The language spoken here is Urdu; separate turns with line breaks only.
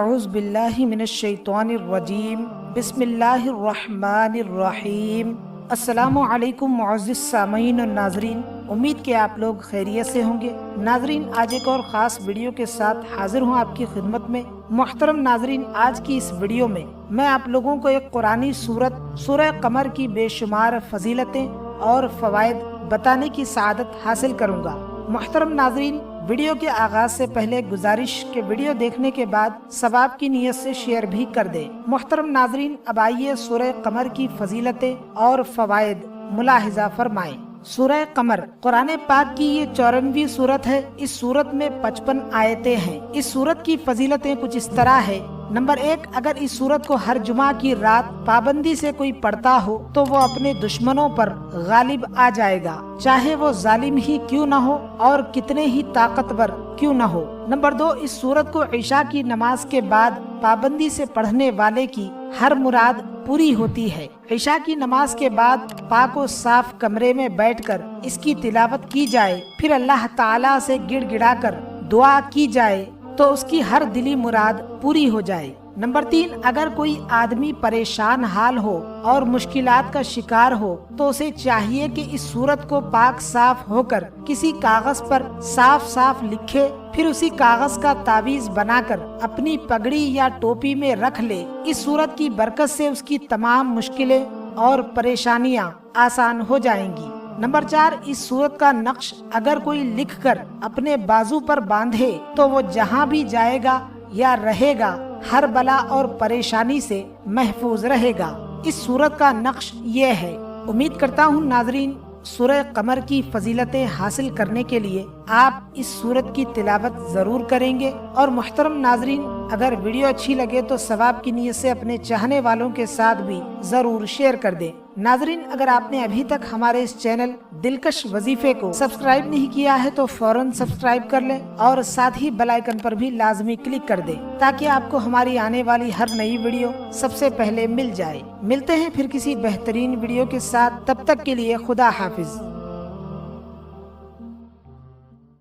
اعوذ باللہ من الشیطان الرجیم بسم اللہ الرحمن الرحیم۔ السلام علیکم معزز سامعین اور ناظرین، امید کہ آپ لوگ خیریت سے ہوں گے۔ ناظرین، آج ایک اور خاص ویڈیو کے ساتھ حاضر ہوں آپ کی خدمت میں۔ محترم ناظرین، آج کی اس ویڈیو میں آپ لوگوں کو ایک قرآنی سورت سورہ قمر کی بے شمار فضیلتیں اور فوائد بتانے کی سعادت حاصل کروں گا۔ محترم ناظرین، ویڈیو کے آغاز سے پہلے گزارش کہ ویڈیو دیکھنے کے بعد ثواب کی نیت سے شیئر بھی کر دیں۔ محترم ناظرین، اب آئیے سورہ قمر کی فضیلتیں اور فوائد ملاحظہ فرمائیں۔ سورہ قمر قرآن پاک کی یہ 94ویں سورت ہے۔ اس سورت میں 55 آیتیں ہیں۔ اس سورت کی فضیلتیں کچھ اس طرح ہے۔ نمبر 1، اگر اس سورت کو ہر جمعہ کی رات پابندی سے کوئی پڑھتا ہو تو وہ اپنے دشمنوں پر غالب آ جائے گا، چاہے وہ ظالم ہی کیوں نہ ہو اور کتنے ہی طاقتور کیوں نہ ہو۔ نمبر 2، اس سورت کو عشاء کی نماز کے بعد پابندی سے پڑھنے والے کی ہر مراد پوری ہوتی ہے۔ عشاء کی نماز کے بعد پاک و صاف کمرے میں بیٹھ کر اس کی تلاوت کی جائے، پھر اللہ تعالیٰ سے گڑ گڑا کر دعا کی جائے تو اس کی ہر دلی مراد پوری ہو جائے۔ نمبر 3، اگر کوئی آدمی پریشان حال ہو اور مشکلات کا شکار ہو تو اسے چاہیے کہ اس سورت کو پاک صاف ہو کر کسی کاغذ پر صاف صاف لکھے، پھر اسی کاغذ کا تعویذ بنا کر اپنی پگڑی یا ٹوپی میں رکھ لے۔ اس سورت کی برکت سے اس کی تمام مشکلیں اور پریشانیاں آسان ہو جائیں گی۔ نمبر 4، اس سورت کا نقش اگر کوئی لکھ کر اپنے بازو پر باندھے تو وہ جہاں بھی جائے گا یا رہے گا ہر بلا اور پریشانی سے محفوظ رہے گا۔ اس سورت کا نقش یہ ہے۔ امید کرتا ہوں ناظرین، سورہ قمر کی فضیلتیں حاصل کرنے کے لیے آپ اس سورت کی تلاوت ضرور کریں گے۔ اور محترم ناظرین، اگر ویڈیو اچھی لگے تو ثواب کی نیت سے اپنے چاہنے والوں کے ساتھ بھی ضرور شیئر کر دیں۔ ناظرین، اگر آپ نے ابھی تک ہمارے اس چینل دلکش وظیفے کو سبسکرائب نہیں کیا ہے تو فوراً سبسکرائب کر لیں اور ساتھ ہی بیل آئیکن پر بھی لازمی کلک کر دیں تاکہ آپ کو ہماری آنے والی ہر نئی ویڈیو سب سے پہلے مل جائے۔ ملتے ہیں پھر کسی بہترین ویڈیو کے ساتھ، تب تک کے لیے خدا حافظ۔